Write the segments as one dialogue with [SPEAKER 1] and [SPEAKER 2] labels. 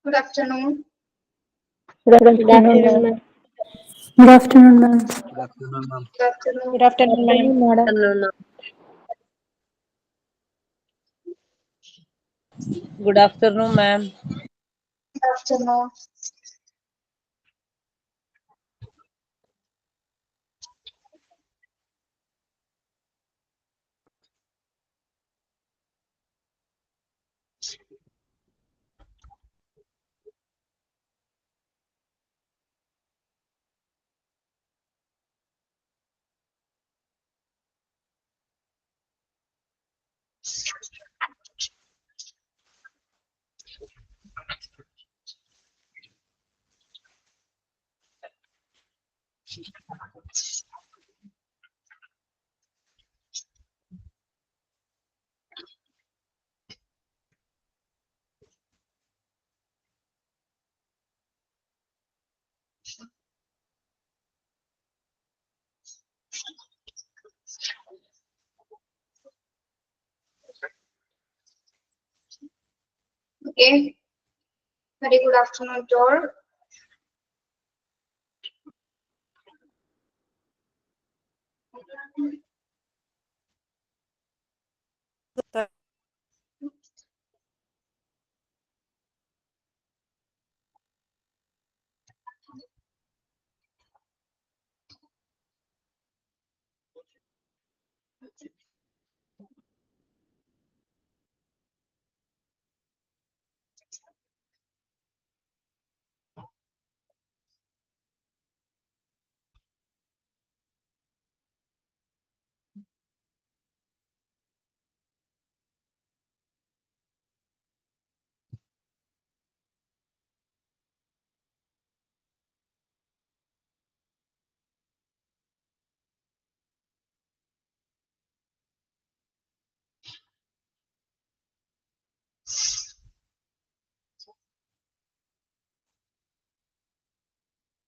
[SPEAKER 1] Good afternoon.
[SPEAKER 2] Good afternoon, ma'am.
[SPEAKER 3] Good afternoon, ma'am.
[SPEAKER 4] Good afternoon, ma'am.
[SPEAKER 1] Good afternoon.
[SPEAKER 5] Good afternoon, ma'am.
[SPEAKER 2] Madam.
[SPEAKER 5] Good afternoon, ma'am.
[SPEAKER 1] Good afternoon. Okay. Very good afternoon to all.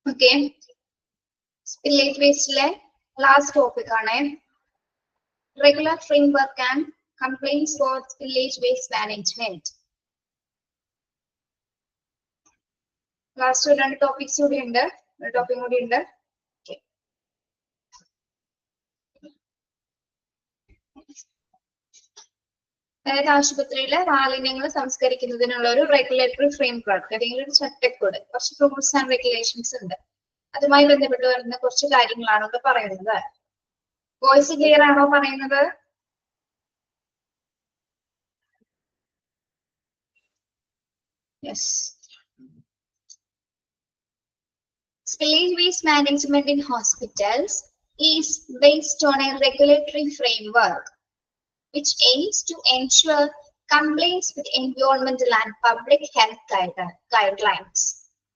[SPEAKER 1] Okay. Spillage waste last topic ആണ്. Regular framework and complaints for spillage waste management. Last രണ്ട് topics കൂടി ഉണ്ട്. ഒരു topic കൂടി ഉണ്ട്. Okay. അതായത് ആശുപത്രിയിലെ മാലിന്യങ്ങൾ സംസ്കരിക്കുന്നതിനുള്ള ഒരു റെഗുലേറ്ററി ഫ്രെയിംവർക്ക് അല്ലെങ്കിൽ ഒരു ചട്ടക്കൂട്, കുറച്ച് റൂൾസ് ആൻഡ് റെഗുലേഷൻസ് ഉണ്ട്. അതുമായി ബന്ധപ്പെട്ട് വരുന്ന കുറച്ച് കാര്യങ്ങളാണ് ഇവിടെ പറയുന്നത്. വോയിസ് ക്ലിയർ ആണോ പറയുന്നത്? Yes. Spillage waste management in hospitals is based on a regulatory framework which aims to ensure compliance with environmental and public health guidelines.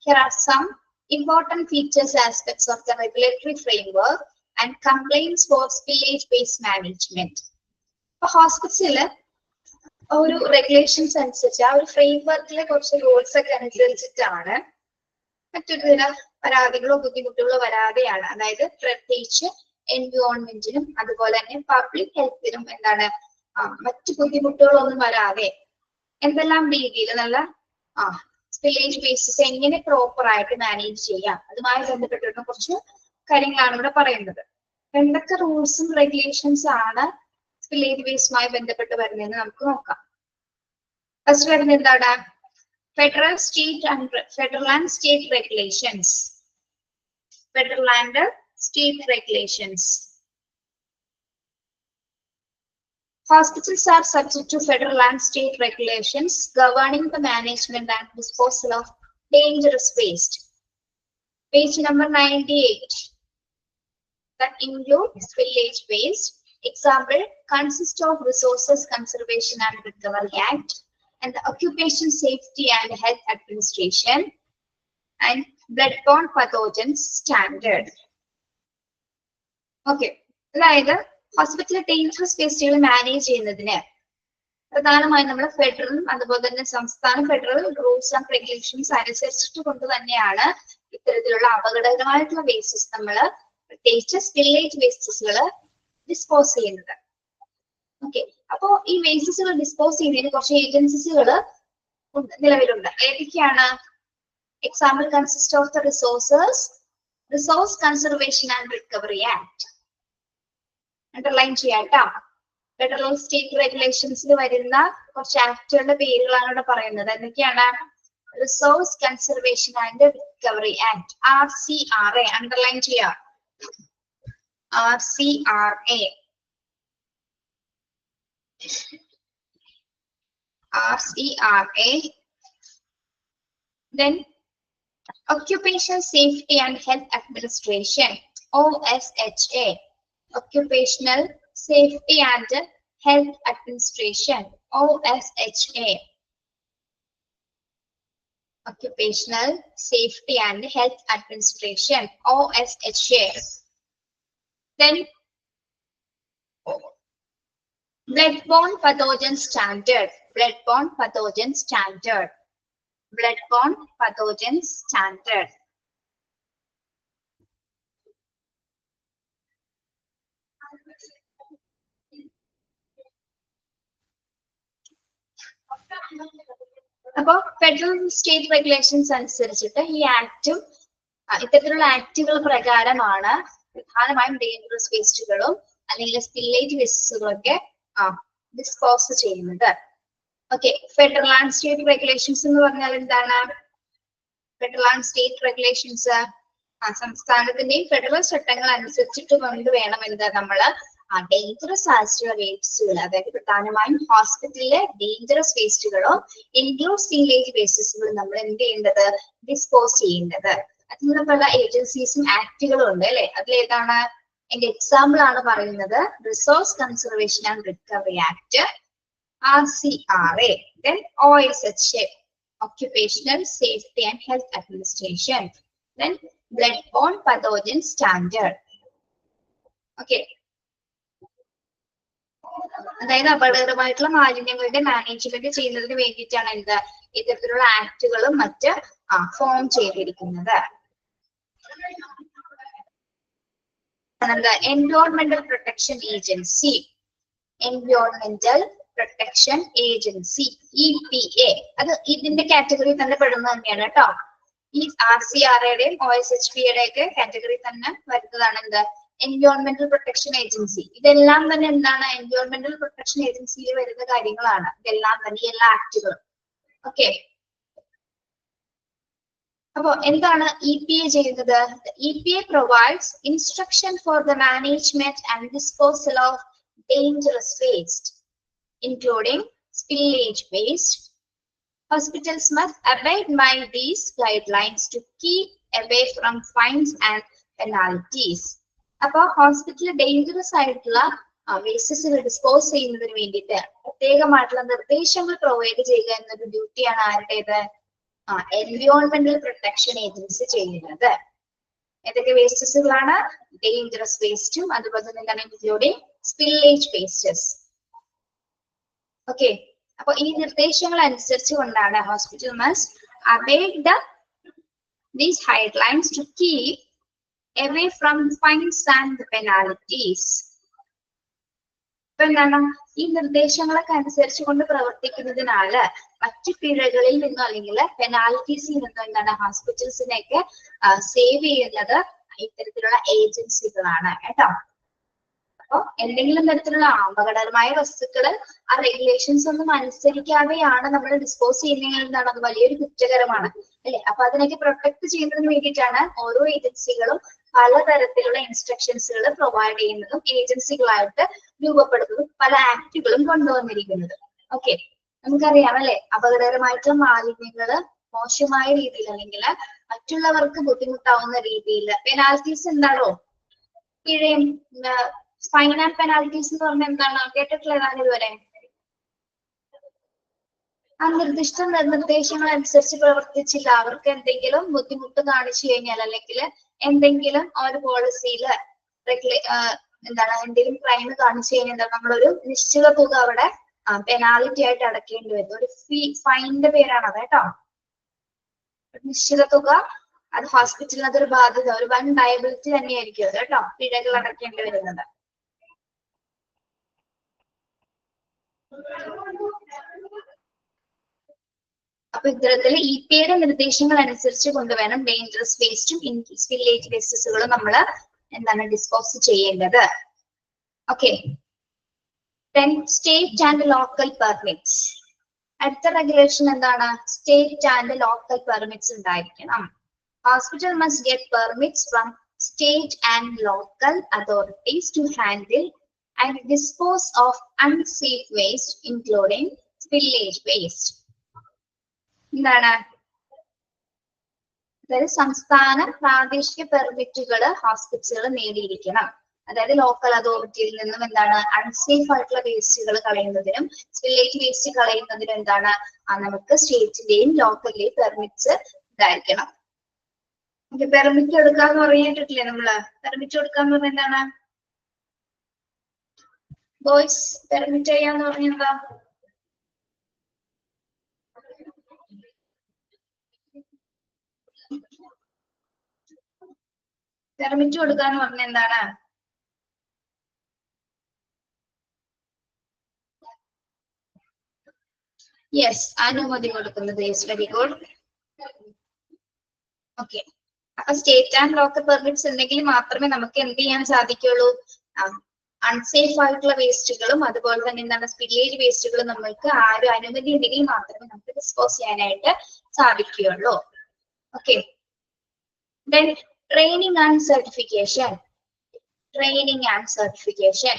[SPEAKER 1] Here are some important features aspects of the regulatory framework and complaints for spillage waste management. For hospital, ഒരു regulations അനുസരിച്ച് ആ ഒരു ഫ്രെയിംവർക്കിലെ കുറച്ച് rules ഒക്കെ അനുസരിച്ചിട്ടാണ് മറ്റൊരു തര പരാതികളോ ബുദ്ധിമുട്ടുകളോ വരാതെയാണ്, അതായത് പ്രത്യേകിച്ച് എൻവയോൺമെന്റിനും അതുപോലെ തന്നെ പബ്ലിക് ഹെൽത്തിനും എന്താണ് മറ്റു ബുദ്ധിമുട്ടുകളൊന്നും വരാതെ എന്തെല്ലാം രീതിയിൽ നല്ല സ്പില്ലേജ് വേസ്റ്റസ് എങ്ങനെ പ്രോപ്പർ ആയിട്ട് മാനേജ് ചെയ്യാം അതുമായി ബന്ധപ്പെട്ടിട്ട് കുറച്ച് കാര്യങ്ങളാണ് ഇവിടെ പറയുന്നത്. എന്തൊക്കെ റൂൾസും റെഗുലേഷൻസ് ആണ് സ്പില്ലേജ് വേസ്റ്റുമായി ബന്ധപ്പെട്ട് വരുന്നതെന്ന് നമുക്ക് നോക്കാം. ഫസ്റ്റ് വരുന്നത് എന്താണ്? Federal and state regulations. Federal and state regulations. Hospitals are subject to federal and state regulations governing the management and disposal of dangerous waste. Page number 98. That includes spillage waste. Example, consists of Resources Conservation and Recovery Act and the Occupation Safety and Health Administration and Bloodborne Pathogens Standard. Okay. അതായത് ഹോസ്പിറ്റലിലെ dangerous വേസ്റ്റുകൾ manage ചെയ്യുന്നതിന് പ്രധാനമായും നമ്മൾ ഫെഡറലും അതുപോലെ തന്നെ സംസ്ഥാന federal rules and regulations അനുസരിച്ചിട്ട് കൊണ്ട് തന്നെയാണ് ഇത്തരത്തിലുള്ള അപകടകരമായിട്ടുള്ള വേസ്റ്റസ് നമ്മൾ പ്രത്യേകിച്ച് സ്പില്ലേജ് വേസ്റ്റസുകൾ ഡിസ്പോസ് ചെയ്യുന്നത്. ഓക്കെ. അപ്പോ ഈ വേസ്റ്റസുകൾ ഡിസ്പോസ് ചെയ്യുന്നതിന് കുറച്ച് ഏജൻസികൾ നിലവിലുണ്ട്. ഏതൊക്കെയാണ്? Example consist of the resource conservation and recovery act. Underline ചെയ്യാട്ടോ. ഫെഡറൽ സ്റ്റേറ്റ് റെഗുലേഷൻസിൽ വരുന്ന കുറച്ച് ആക്ടുകളുടെ പേരുകളാണ് ഇവിടെ പറയുന്നത്. എന്തൊക്കെയാണ്? Resource conservation and recovery act, RCRA. Underline ചെയ്യാം. RCRA. Then Occupational Safety and Health Administration, OSHA. Occupational Safety and Health Administration, OSHA. Occupational Safety and Health Administration, OSHA. Then Bloodborne Pathogen Standard, Bloodborne Pathogen Standard, Bloodborne Pathogen Standard. അപ്പോൾ federal state regulations അനുസരിച്ചിട്ട് ഈ ആക്ടും ഇത്തരത്തിലുള്ള ആക്ടുകൾ പ്രകാരമാണ് പ്രധാനമായും dangerous വേസ്റ്റുകളും അല്ലെങ്കിൽ spillage വേസ്റ്റ്സുകളൊക്കെ dispose ചെയ്യുന്നത്. Okay, federal and state regulations എന്ന് പറഞ്ഞാൽ എന്താണ്? ഫെഡറൽ ആൻഡ് സ്റ്റേറ്റ് റെഗുലേഷൻസ് സംസ്ഥാനത്തിന്റെയും ഫെഡറൽ ചട്ടങ്ങൾ അനുസരിച്ചിട്ട് കൊണ്ട് വേണം എന്താ നമ്മള് ഡേഞ്ചറസ് ആയിട്ടുള്ള വേസ്റ്റുകൾ, അതായത് പ്രധാനമായും ഹോസ്പിറ്റലിലെ ഡേഞ്ചറസ് വേസ്റ്റുകളോ ഇൻക്ലൂഡ് സ്പില്ലേജ് വേസ്റ്റസുകളും നമ്മൾ എന്ത് ചെയ്യേണ്ടത്? ഡിസ്പോസ് ചെയ്യേണ്ടത്. അതിനുള്ള പല ഏജൻസീസും ആക്ടുകളും ഉണ്ട് അല്ലെ. അതിലേതാണ്? എന്റെ എക്സാമ്പിൾ ആണ് പറയുന്നത് resource conservation and recovery act, RCRA. Then OSHA, Occupational Safety and Health Administration. Then Bloodborne Pathogen Standard. Okay. അതായത് അപകടകരമായിട്ടുള്ള മാലിന്യങ്ങളുടെ മാനേജ്മെന്റ് ചെയ്യുന്നതിന് വേണ്ടിയിട്ടാണ് എന്താ ഇത്തരത്തിലുള്ള ആക്ടുകളും മറ്റ് ഫോം ചെയ്തിരിക്കുന്നത്. എൻവയോൺമെന്റൽ protection agency, എൻവയോൺമെന്റൽ protection agency, EPA. അത് ഇതിന്റെ കാറ്റഗറി തന്നെ പെടുന്നത് തന്നെയാണ് കേട്ടോ. ഈ RCRAയുടെയും OSHPയുടെ ഒക്കെ കാറ്റഗറി തന്നെ വരുന്നതാണ് എന്ത്? എൻവയോൺമെന്റൽ പ്രൊട്ടക്ഷൻ ഏജൻസി. ഇതെല്ലാം തന്നെ എന്താണ്? എൻവയോൺമെന്റൽ പ്രൊട്ടക്ഷൻ ഏജൻസിയിൽ വരുന്ന കാര്യങ്ങളാണ് ഇതെല്ലാം തന്നെ, എല്ലാ ആക്ടുകളും. ഓക്കെ, അപ്പോ എന്താണ് EPA ചെയ്യുന്നത്? EPA provides instruction for the management and disposal of dangerous waste, including spillage waste. Hospitals must abide by these guidelines to keep away from fines and penalties. അപ്പൊ ഹോസ്പിറ്റലിൽ ഡേഞ്ചറസ് ആയിട്ടുള്ള വേസ്റ്റസുകൾ ഡിസ്പോസ് ചെയ്യുന്നതിന് വേണ്ടിയിട്ട് പ്രത്യേകമായിട്ടുള്ള നിർദ്ദേശങ്ങൾ പ്രൊവൈഡ് ചെയ്യുക എന്നൊരു ഡ്യൂട്ടിയാണ് ആരുടേത്? എൻവയോൺമെന്റൽ പ്രൊട്ടക്ഷൻ ഏജൻസി ചെയ്യുന്നത്. ഏതൊക്കെ വേസ്റ്റസുകളാണ്? ഡേഞ്ചറസ് വേസ്റ്റും അതുപോലെ തന്നെ എന്താണ് ഇൻക്ലൂഡിങ് സ്പില്ലേജ് വേസ്റ്റസ്. ഓക്കെ, അപ്പൊ ഈ നിർദ്ദേശങ്ങൾ അനുസരിച്ച് കൊണ്ടാണ് hospital must abide these guidelines to keep away from fines and penalties. ഇപ്പൊ എന്താണ്? ഈ നിർദ്ദേശങ്ങളൊക്കെ അനുസരിച്ച് കൊണ്ട് പ്രവർത്തിക്കുന്നതിനാല് മറ്റു പിഴകളിൽ നിന്നോ അല്ലെങ്കിൽ പെനാൽറ്റീസിൽ നിന്നോ എന്താണ് ഹോസ്പിറ്റൽസിനെയൊക്കെ സേവ് ചെയ്യുന്നത് ഇത്തരത്തിലുള്ള ഏജൻസികളാണ് കേട്ടോ. അപ്പൊ എന്തെങ്കിലും തരത്തിലുള്ള അപകടകരമായ വസ്തുക്കള് ആ റെഗുലേഷൻസ് ഒന്നും അനുസരിക്കാതെയാണ് നമ്മൾ ഡിസ്പോസ് ചെയ്യുന്നതെങ്കിൽ എന്താണ്? അത് വലിയൊരു കുറ്റകരമാണ് അല്ലെ. അപ്പൊ അതിനൊക്കെ പ്രൊട്ടക്ട് ചെയ്യുന്നതിന് വേണ്ടിയിട്ടാണ് ഓരോ ഏജൻസികളും പലതരത്തിലുള്ള ഇൻസ്ട്രക്ഷൻസുകൾ പ്രൊവൈഡ് ചെയ്യുന്നതും ഏജൻസികളായിട്ട് രൂപപ്പെടുന്നതും പല ആക്ടുകളും കൊണ്ടുവന്നിരിക്കുന്നത്. ഓക്കെ, നമുക്കറിയാം അല്ലെ, അപകടകരമായിട്ടുള്ള മാലിന്യങ്ങള് മോശമായ രീതിയിൽ അല്ലെങ്കിൽ മറ്റുള്ളവർക്ക് ബുദ്ധിമുട്ടാവുന്ന രീതിയിൽ പെനാൽറ്റീസ് എന്താണോ? പിഴയും ഫൈൻ ആൻഡ് പെനാൽറ്റീസ് എന്ന് പറഞ്ഞാൽ എന്താണ്? കേട്ടിട്ടുള്ളതാണ് ഇതുവരെ? ആ നിർദ്ദിഷ്ട നിർദ്ദേശങ്ങൾ അനുസരിച്ച് പ്രവർത്തിച്ചില്ല, അവർക്ക് എന്തെങ്കിലും ബുദ്ധിമുട്ട് കാണിച്ചു കഴിഞ്ഞാൽ അല്ലെങ്കിൽ എന്തെങ്കിലും ആ ഒരു പോളിസിയില് എന്താണ് എന്തെങ്കിലും ക്രൈം കാണിച്ചു കഴിഞ്ഞാൽ നമ്മളൊരു നിശ്ചിത തുക അവിടെ പെനാലിറ്റി ആയിട്ട് അടക്കേണ്ടി വരുന്നു. ഒരു ഫൈനിന്റെ പേരാണ് അത് കേട്ടോ. നിശ്ചിത തുക, അത് ഹോസ്പിറ്റലിന് അതൊരു ബാധ്യത, ഒരു വൻ ലയബിലിറ്റി തന്നെയായിരിക്കും അത് കേട്ടോ, പിഴകൾ അടക്കേണ്ടി വരുന്നത്. അപ്പൊ ഇത്തരത്തിൽ EPAയുടെ നിർദ്ദേശങ്ങൾ അനുസരിച്ച് കൊണ്ടുവേണം ഡേഞ്ചറസ് വേസ്റ്റും വില്ലേജ് വേസ്റ്റസുകളും നമ്മൾ എന്താണ് ഡിസ്പോസ് ചെയ്യേണ്ടത്. Okay, then state and local permits. അടുത്ത റെഗുലേഷൻ എന്താണ്? സ്റ്റേറ്റ് ആൻഡ് ലോക്കൽ പെർമിറ്റ്സ് ഉണ്ടായിരിക്കണം. Hospital must get permits from state and local authorities to handle and dispose of unsafe waste, including village waste. എന്താണ്? അതായത് സംസ്ഥാന പ്രാദേശിക പെർമിറ്റുകൾ ഹോസ്പിറ്റലുകൾ നേടിയിരിക്കണം. അതായത് ലോക്കൽ അതോറിറ്റിയിൽ നിന്നും എന്താണ് അൺസേഫ് ആയിട്ടുള്ള വേസ്റ്റുകൾ കളയുന്നതിനും വില്ലേജ് വേസ്റ്റ് കളയുന്നതിനും എന്താണ് നമുക്ക് സ്റ്റേറ്റിന്റെയും ലോക്കലിന്റെയും പെർമിറ്റ്സ് ഉണ്ടായിരിക്കണം. പെർമിറ്റ് എടുക്കാന്ന് പറഞ്ഞിട്ടില്ലേ നമ്മള്? പെർമിറ്റ് കൊടുക്കാന്ന് പറഞ്ഞ എന്താണ്? ബോയ്സ് പെർമിറ്റ് ചെയ്യാന്ന് പറഞ്ഞെന്താ? പെർമിറ്റ് കൊടുക്കാന്ന് പറഞ്ഞ എന്താണ്? യെസ്, അനുമതി കൊടുക്കുന്നത്. Yes, very good. ഓക്കെ, അപ്പൊ സ്റ്റേറ്റ് ആൻഡ് ലോക്കൽ പെർമിറ്റ്സ് ഉണ്ടെങ്കിൽ മാത്രമേ നമുക്ക് എന്ത് ചെയ്യാൻ സാധിക്കുള്ളൂ? അൺസേഫ് ആയിട്ടുള്ള വേസ്റ്റുകളും അതുപോലെ തന്നെ എന്താണ് വില്ലേജ് വേസ്റ്റുകളും നമ്മൾക്ക് ആ ഒരു അനുമതി ഉണ്ടെങ്കിൽ മാത്രമേ നമുക്ക് ഡിസ്പോസ് ചെയ്യാനായിട്ട് സാധിക്കുകയുള്ളൂ. Okay, then training and certification. Training and certification.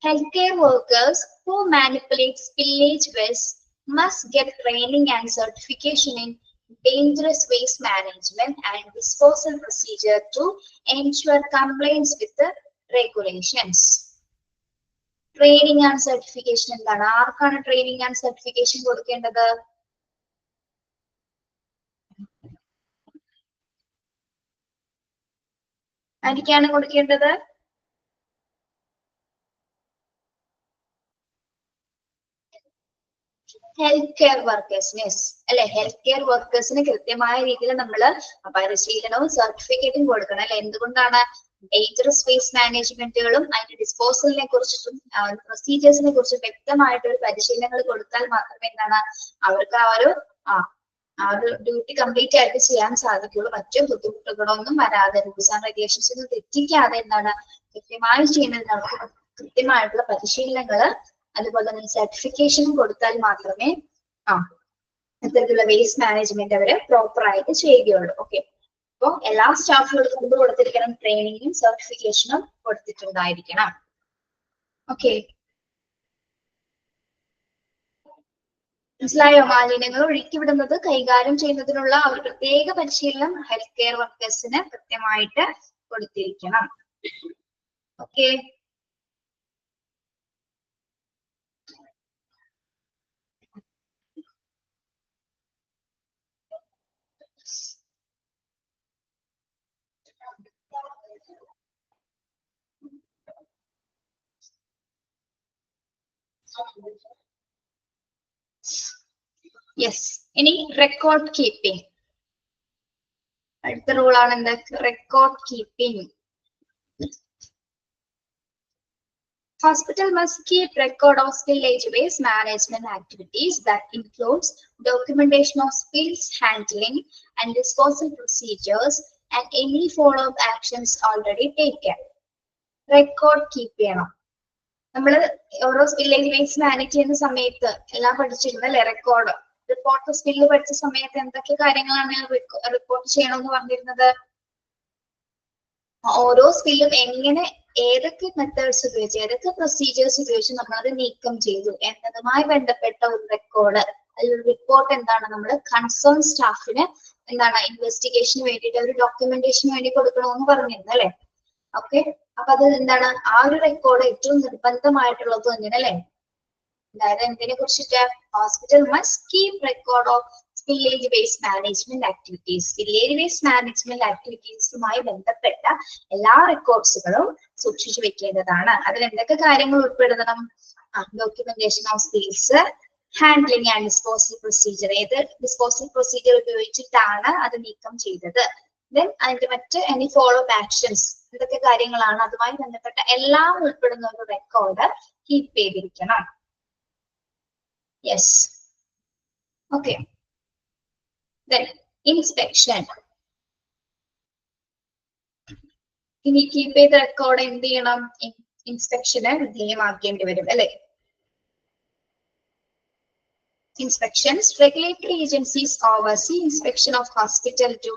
[SPEAKER 1] Healthcare workers who manipulate spillage waste must get training and certification in dangerous waste management and disposal procedure to ensure compliance with the regulations. Training and certification എന്താണ്? ആർക്കാണ് training and certification കൊടുക്കേണ്ടത്? ആർക്കാണ് കൊടുക്കേണ്ടത്? Health care വർക്കേഴ്സിന്. അല്ലെ, health care വർക്കേഴ്സിന് കൃത്യമായ രീതിയിൽ നമ്മൾ പരിശീലനവും സർട്ടിഫിക്കറ്റും കൊടുക്കണം. അല്ലെ, എന്തുകൊണ്ടാണ്? ഡേഞ്ചറസ് വേസ്റ്റ് മാനേജ്മെന്റുകളും അതിന്റെ ഡിസ്പോസലിനെ കുറിച്ചിട്ടും പ്രൊസീജിയേഴ്സിനെ കുറിച്ചും വ്യക്തമായിട്ടൊരു പരിശീലനങ്ങൾ കൊടുത്താൽ മാത്രമേ എന്താണ് അവർക്ക് ആ ഒരു ഡ്യൂട്ടി കംപ്ലീറ്റ് ആയിട്ട് ചെയ്യാൻ സാധിക്കുള്ളൂ. മറ്റു ബുദ്ധിമുട്ടുകളൊന്നും വരാതെ റൂൾസ് ആൻഡ് റെഗുലേഷൻസ് ഒന്നും തെറ്റിക്കാതെ എന്താണ് കൃത്യമായി ചെയ്യുന്നതിന് അവർക്ക് കൃത്യമായിട്ടുള്ള പരിശീലനങ്ങള് അതുപോലെ തന്നെ സർട്ടിഫിക്കേഷനും കൊടുത്താൽ മാത്രമേ ഇത്തരത്തിലുള്ള വേസ്റ്റ് മാനേജ്മെന്റ് അവര് പ്രോപ്പർ ആയിട്ട് ചെയ്യുകയുള്ളൂ. ഓക്കെ, അപ്പൊ എല്ലാ സ്റ്റാഫുകൾക്കും മുമ്പ് കൊടുത്തിരിക്കണം ട്രെയിനിങ്ങും സർട്ടിഫിക്കേഷനും കൊടുത്തിട്ടുണ്ടായിരിക്കണം. ഓക്കെ, മനസ്സിലായോ? മാലിന്യങ്ങൾ ഒഴുക്കിവിടുന്നത് കൈകാര്യം ചെയ്യുന്നതിനുള്ള ഒരു പ്രത്യേക പരിശീലനം ഹെൽത്ത് കെയർ വർക്കേഴ്സിന് കൃത്യമായിട്ട് കൊടുത്തിരിക്കണം. Okay, yes. ഇനി റെക്കോർഡ് കീപ്പിംഗ്. അടുത്ത റൂളാണ് എന്ത്? Record keeping. Hospital must keep record of spillage waste management activities that includes documentation of spills handling and disposal procedures and any follow-up actions already taken. Record keep ചെയ്യണം. നമ്മൾ ഓരോ spillage waste manage ചെയ്യുന്ന സമയത്ത് എല്ലാം പഠിച്ചിരുന്നല്ലേ? Record report spill പഠിച്ച സമയത്ത് എന്തൊക്കെ കാര്യങ്ങളാണ് റിപ്പോർട്ട് ചെയ്യണമെന്ന് പറഞ്ഞിരുന്നത്? ഓരോ സ്പില്ലും എങ്ങനെ ഏതൊക്കെ മെത്തേഡ്സ് ഉപയോഗിച്ച് ഏതൊക്കെ പ്രൊസീജിയേഴ്സ് ഉപയോഗിച്ച് നമ്മളത് നീക്കം ചെയ്തു എന്നതുമായി ബന്ധപ്പെട്ട ഒരു റെക്കോർഡ് അല്ലെങ്കിൽ റിപ്പോർട്ട് എന്താണ് നമ്മൾ കൺസേൺ സ്റ്റാഫിന് എന്താണ് ഇൻവെസ്റ്റിഗേഷന് വേണ്ടിയിട്ട് ഒരു ഡോക്യുമെന്റേഷന് വേണ്ടി കൊടുക്കണമെന്ന് പറഞ്ഞിരുന്നു അല്ലെ? ഓക്കെ, അപ്പൊ അത് എന്താണ് ആ ഒരു റെക്കോർഡ് ഏറ്റവും നിർബന്ധമായിട്ടുള്ളത് തന്നെ അല്ലെ? അതായത് എന്തിനെ കുറിച്ചിട്ട്? Hospital must keep record of village waste management activities. Village waste management ആക്ടിവിറ്റീസുമായി ബന്ധപ്പെട്ട എല്ലാ റെക്കോർഡ്സുകളും സൂക്ഷിച്ചു വെക്കേണ്ടതാണ്. അതിൽ എന്തൊക്കെ കാര്യങ്ങൾ ഉൾപ്പെടുത്തണം? Documentation of spills, handling and disposal procedure. ഏത് ഡിസ്പോസൽ പ്രൊസീജിയർ ഉപയോഗിച്ചിട്ടാണ് അത് നീക്കം ചെയ്തത്? ദെൻ അതിന്റെ മറ്റ് എനി ഫോളോ അപ്പ് ആക്ഷൻസ് എന്തൊക്കെ കാര്യങ്ങളാണ്? അതുമായി ബന്ധപ്പെട്ട എല്ലാം ഉൾപ്പെടുന്ന ഒരു റെക്കോർഡ് കീപ്പ് ചെയ്തിരിക്കണം. യെസ്. Okay. Then inspection. ഇനി കീപ്പ് ചെയ്ത റെക്കോർഡ് എന്ത് ചെയ്യണം? ഇൻസ്പെക്ഷന് വിധേയമാക്കേണ്ടി വരും അല്ലെ? Inspections. Regulatory agencies oversee inspection of hospital to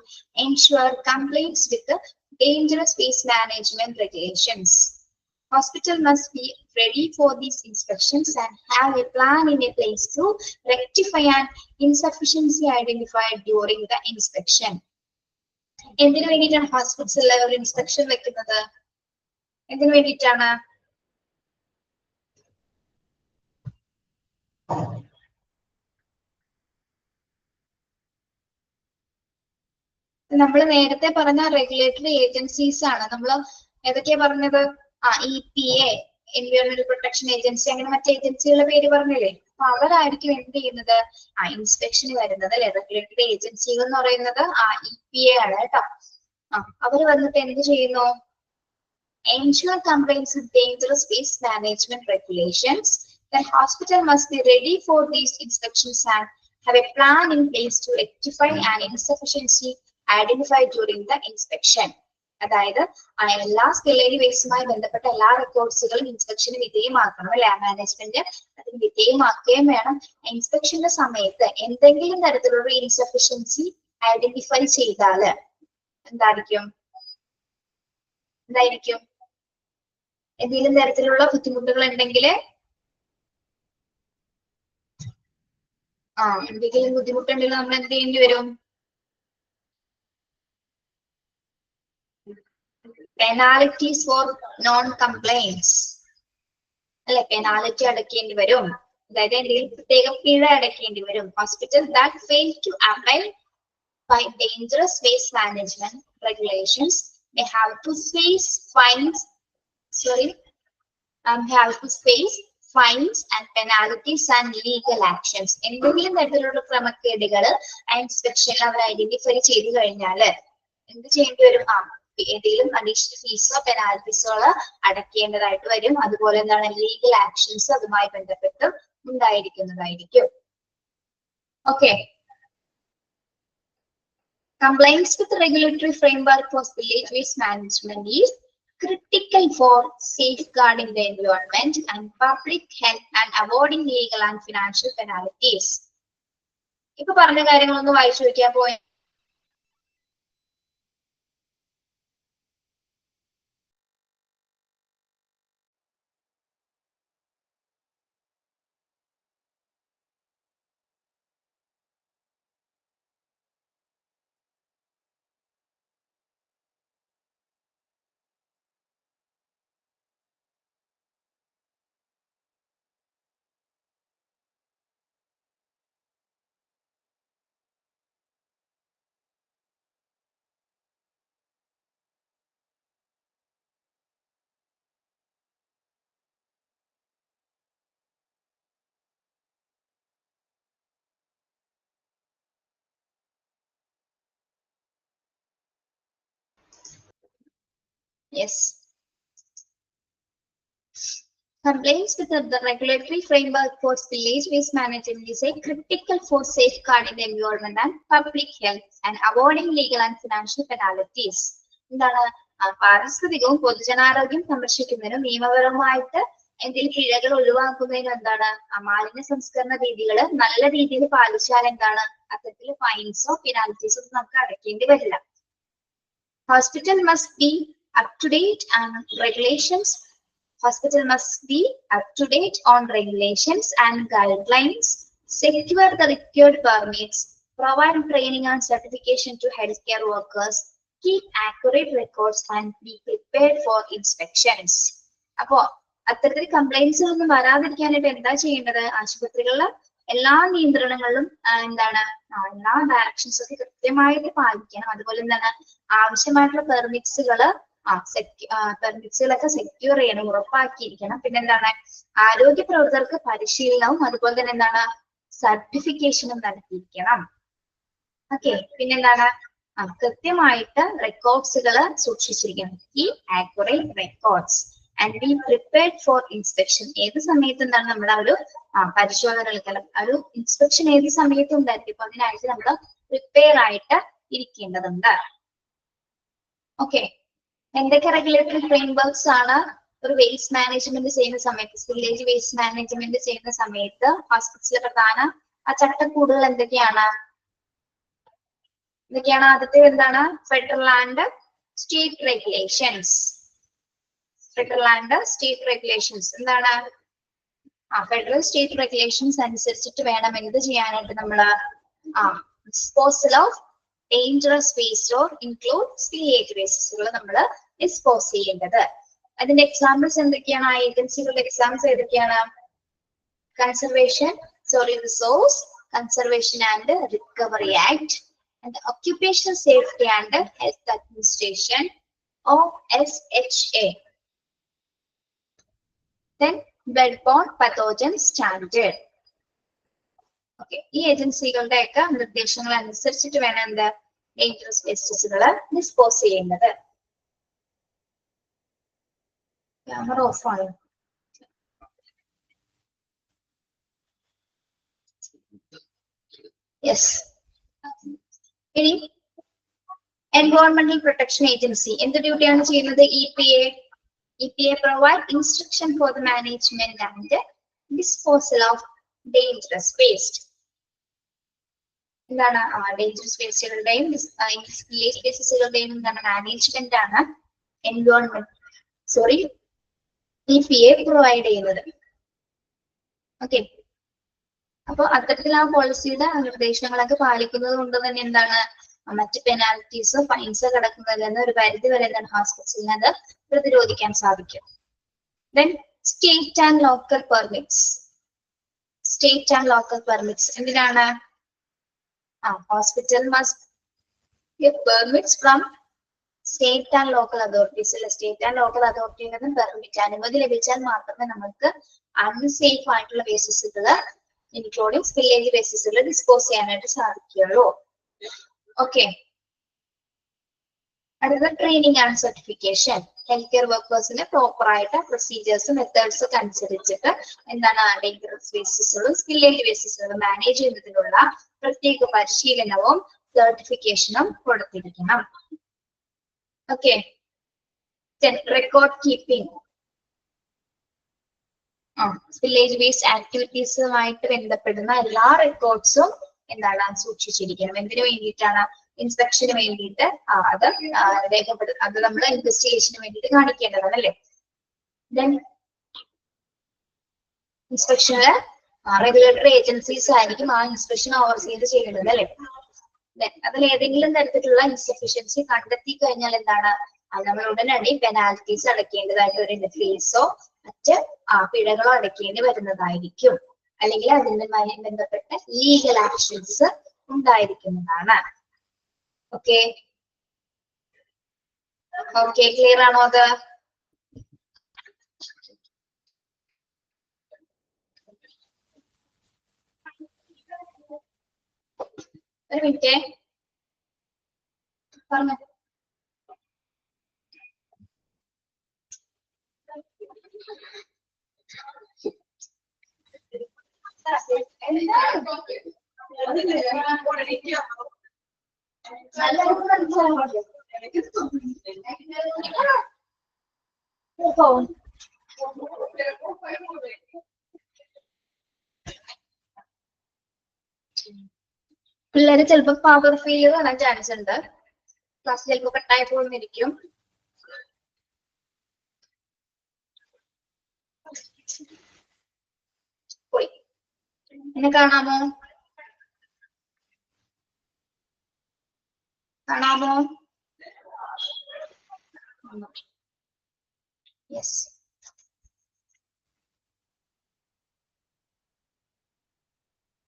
[SPEAKER 1] ensure compliance with the dangerous waste management regulations. Hospital must be ready for these inspections and have a plan in a place to rectify an insufficiency identified during the inspection. എന്തിനു വേണ്ടിയിട്ടാണ് ഹോസ്പിറ്റലിൽ ഒരു inspection വെക്കുന്നത്? എന്തിനു വേണ്ടിയിട്ടാണ്? നമ്മൾ നേരത്തെ പറഞ്ഞ റെഗുലേറ്ററി ഏജൻസീസ് ആണ്. നമ്മൾ ഏതൊക്കെയാ പറഞ്ഞത്? EPA, എൻവയോൺമെന്റൽ പ്രൊട്ടക്ഷൻ ഏജൻസി, അങ്ങനെ മറ്റു ഏജൻസികളുടെ പേര് പറഞ്ഞില്ലേ? അപ്പൊ അവരായിരിക്കും എന്ത് ചെയ്യുന്നത്? ഇൻസ്പെക്ഷന് വരുന്നത് അല്ലെ? റെഗുലേറ്ററി ഏജൻസികൾ എന്ന് പറയുന്നത് EPA ആണ് കേട്ടോ. അവര് വന്നിട്ട് എന്ത് ചെയ്യുന്നു? Ensure compliance with dangerous waste management regulations. The hospital must be ready for these inspections and have a plan in place to rectify an insufficiency identified during the inspection. അതായത് എല്ലാ സ്കെയിലറി വേസ്റ്റുമായി ബന്ധപ്പെട്ട എല്ലാ റെക്കോർഡ്സുകളും ഇൻസ്പെക്ഷന് വിധേയമാക്കണം അല്ലെ? മാനേജ്മെന്റ് അതിന് വിധേയമാക്കുകയും വേണം. ഇൻസ്പെക്ഷന്റെ സമയത്ത് എന്തെങ്കിലും തരത്തിലുള്ള ഇൻസഫിഷ്യൻസി ഐഡന്റിഫൈ ചെയ്താല് എന്തായിരിക്കും? എന്തെങ്കിലും തരത്തിലുള്ള ബുദ്ധിമുട്ടുകൾ ഉണ്ടെങ്കിൽ എന്തെങ്കിലും ബുദ്ധിമുട്ടുണ്ടെങ്കിൽ നമ്മൾ എന്ത് ചെയ്യേണ്ടി വരും? പെനാലിറ്റീസ് ഫോർ നോൺ കംപ്ലൈൻസ് അല്ലെ? പെനാലിറ്റി അടയ്ക്കേണ്ടി വരും. അതായത് എന്തെങ്കിലും പ്രത്യേക പിഴ അടയ്ക്കേണ്ടി വരും. Hospital that fail to abide by dangerous waste management regulations may have to face fines and penalties and legal actions. എന്തെങ്കിലും തരത്തിലുള്ള ക്രമക്കേടുകൾ ഇൻസ്പെക്ഷൻ അവർ ഐഡന്റിഫൈ ചെയ്തു കഴിഞ്ഞാൽ എന്ത് ചെയ്യേണ്ടി വരും? ഏതെങ്കിലും അഡീഷണൽ ഫീസോ പെനാൽറ്റീസോ അടയ്ക്കേണ്ടതായിട്ട് വരും. അതുപോലെ എന്താണ് ലീഗൽ ആക്ഷൻസ് അതുമായി ബന്ധപ്പെട്ട് ഉണ്ടായിരിക്കുന്നതായിരിക്കും. Okay. Compliance with the regulatory framework for spillage waste management is critical for safeguarding the environment and public health and avoiding legal and financial penalties. ഇപ്പൊ പറഞ്ഞ കാര്യങ്ങളൊന്ന് വായിച്ചു നോക്കിയാൽ പോയി. Yes. Compliance with the regulatory framework for spillage waste management is a critical for safeguarding the environment and public health and avoiding legal and financial penalties. എന്താണ്? പാരിസ്ഥിതികവും പൊതുജനാരോഗ്യം സംരക്ഷിക്കുന്നതിനും നിയമപരമായിട്ട് എന്തെങ്കിലും പിഴകൾ ഒഴിവാക്കുന്നതിനും എന്താണ്? മാലിന്യ സംസ്കരണ രീതികൾ നല്ല രീതിയിൽ പാലിച്ചാൽ എന്താണ്? അത്തരത്തിൽ ഫൈൻസോ പെനാൽറ്റീസോ നമുക്ക് അടയ്ക്കേണ്ടി വരില്ല. Hospital must be up to date on regulations. Hospital must be up to date on regulations and guidelines, secure the required permits, provide training and certification to healthcare workers, keep accurate records and be prepared for inspections. അപ്പോ അത്തരത്തിൽ complaints ഒന്നും വരാതിരിക്കാനായിട്ട് എന്താ ചെയ്യേണ്ടത്? ആശുപത്രികളിലെ എല്ലാ നിയന്ത്രണങ്ങളിലും എന്താണ്? എല്ലാ directions ഒക്കെ കൃത്യമായിട്ട് പാലിക്കണം. അതുപോലെ എന്താണ്? ആവശ്യമായിട്ടുള്ള പെർമിറ്റ്സുകളൊക്കെ സെക്യൂർ ചെയ്യണം, ഉറപ്പാക്കിയിരിക്കണം. പിന്നെന്താണ്? ആരോഗ്യ പ്രവർത്തകർക്ക് പരിശീലനവും അതുപോലെ തന്നെ എന്താണ്? സർട്ടിഫിക്കേഷനും നടത്തിയിരിക്കണം. ഓക്കെ. പിന്നെന്താണ്? കൃത്യമായിട്ട് റെക്കോർഡ്സുകൾ സൂക്ഷിച്ചിരിക്കണം. ഈ accurate records and be prepared for inspection. ഏത് സമയത്ത് എന്താണ്? നമ്മുടെ ഒരു പരിശോധനകൾക്ക് ഒരു ഇൻസ്പെക്ഷൻ ഏത് സമയത്തും ഉണ്ടായിരിക്കും. അപ്പൊ അതിനായിട്ട് നമ്മൾ പ്രിപ്പയർ ആയിട്ട് ഇരിക്കേണ്ടതുണ്ട്. ഓക്കെ, എന്തൊക്കെ റെഗുലേറ്ററി ഫ്രെയിംവർക്സ് ആണ് ഒരു വേസ്റ്റ് മാനേജ്മെന്റ് ചെയ്യുന്ന സമയത്ത്, വില്ലേജ് വേസ്റ്റ് മാനേജ്മെന്റ് ചെയ്യുന്ന സമയത്ത് ഹോസ്പിറ്റലിലെ പ്രധാന ചട്ടക്കൂടുകൾ എന്തൊക്കെയാണ്? ആദ്യത്തെ എന്താണ്? Federal and state regulations. Federal and state regulations എന്താണ്? ഫെഡറൽ സ്റ്റേറ്റ് റെഗുലേഷൻസ് അനുസരിച്ചിട്ട് വേണം എന്ത് ചെയ്യാനായിട്ട് നമ്മള് disposal of dangerous waste or include spillage വേസ്റ്റ്സുകൾ നമ്മൾ ഡിസ്പോസ് ചെയ്യേണ്ടത്. അതിന്റെ എക്സാമ്പിൾസ് എന്തൊക്കെയാണ്? ആ ഏജൻസികളുടെ എക്സാമ്പിൾസ് ഏതൊക്കെയാണ്? Conservation resource conservation and recovery act, and the Occupational Safety and Health Administration OSHA. Then bloodborne pathogen standard. Okay, ഈ ഏജൻസികളുടെ ഒക്കെ നിർദ്ദേശങ്ങൾ അനുസരിച്ചിട്ട് വേണം എന്ത് ഡേഞ്ചറസ് വേസ്റ്റസുകൾ ഡിസ്പോസ് ചെയ്യുന്നത്. ക്യാമറ ഓഫ് ആണ്. യെസ്. ഇനി എൻവയോൺമെന്റൽ പ്രൊട്ടക്ഷൻ ഏജൻസി എന്ത് ഡ്യൂട്ടിയാണ് ചെയ്യുന്നത്? EPA provide instruction for the management and disposal of dangerous waste. എന്താണ്? ഡേഞ്ചറസ് വേസ്റ്റുകളുടെയും വില്ലേജ് വേസ്റ്റസുകളുടെയും എന്താണ് മാനേജ്മെന്റ് ആണ് EPA പ്രൊവൈഡ് ചെയ്യുന്നത്. ഓക്കെ, അപ്പൊ അത്തരത്തിൽ ആ പോളിസിയുടെ നിർദ്ദേശങ്ങളൊക്കെ പാലിക്കുന്നത് കൊണ്ട് തന്നെ എന്താണ് മറ്റ് പെനാൽറ്റീസോ ഫൈൻസോ കിടക്കുന്നതിൽ നിന്ന് ഒരു പരിധി വരെ എന്താണ് ഹോസ്പിറ്റലിന് അത് പ്രതിരോധിക്കാൻ സാധിക്കും. Then state and local permits. State and local permits എന്തിനാണ്? Hospital must get permits from state and local authorities. അല്ലെ, സ്റ്റേറ്റ് ആൻഡ് ലോക്കൽ അതോറിറ്റിയിൽ നിന്നും പെർമിറ്റ് അനുമതി ലഭിച്ചാൽ മാത്രമേ നമുക്ക് അൺസേഫ് ആയിട്ടുള്ള വേസ്റ്റസുകൾ ഇൻക്ലൂഡിംഗ് സ്പില്ലേജ് വേസ്റ്റസുകൾ ഡിസ്പോസ് ചെയ്യാനായിട്ട് സാധിക്കുകയുള്ളൂ. ഓക്കെ, അടുത്ത training and certification. Health care വർക്കേഴ്സിന് പ്രോപ്പർ ആയിട്ട് പ്രൊസീജിയേഴ്സും മെത്തേഡ്സും ഒക്കെ അനുസരിച്ചിട്ട് എന്താണ് ഡേഞ്ചറസ് വേസ്റ്റസുകളും സ്പില്ലേജ് വേസ്റ്റസുകളും മാനേജ് ചെയ്യുന്നതിനുള്ള പ്രത്യേക പരിശീലനവും സർട്ടിഫിക്കേഷനും കൊടുത്തിരിക്കണം. Okay, record keeping. Village waste ആക്ടിവിറ്റീസുമായിട്ട് ബന്ധപ്പെടുന്ന എല്ലാ റെക്കോർഡ്സും എന്താണ് സൂക്ഷിച്ചിരിക്കണം. എന്തിനു വേണ്ടിയിട്ടാണ്? ഇൻസ്പെക്ഷന് വേണ്ടിയിട്ട് അത് അത് നമ്മൾ ഇൻവെസ്റ്റിഗേഷന് വേണ്ടിയിട്ട് കാണിക്കേണ്ടതാണ് അല്ലെ. ദെൻ ഇൻസ്പെക്ഷന് റെഗുലേറ്ററി ഏജൻസീസ് ആയിരിക്കും ആ ഇൻസ്പെക്ഷൻ ഓവർസീ ചെയ്യുന്നത് അല്ലെ. അതിൽ ഏതെങ്കിലും തരത്തിലുള്ള ഇൻസഫിഷ്യൻസി കണ്ടെത്തി കഴിഞ്ഞാൽ എന്താണ് നമ്മൾ ഉടനടി പെനാൽറ്റീസ് അടയ്ക്കേണ്ടതായിട്ട് വരുന്ന ഫീസോ മറ്റ് പിഴകളോ അടയ്ക്കേണ്ടി വരുന്നതായിരിക്കും. അല്ലെങ്കിൽ അതിനുമായി ബന്ധപ്പെട്ട ലീഗൽ ആക്ഷൻസ് ഉണ്ടായിരിക്കുന്നതാണ്. ഓക്കെ, ക്ലിയർ ആണോ അത്? ഒരു മിനിറ്റ് പറഞ്ഞു. പിള്ളേര് ചിലപ്പോ പവർ ഫീൽ കാണാൻ ചാൻസ് ഉണ്ട്. ക്ലാസ് ചിലപ്പോ കട്ടായി പോകുന്നിരിക്കും. പോയി എന്നെ കാണാമോ? യെസ്.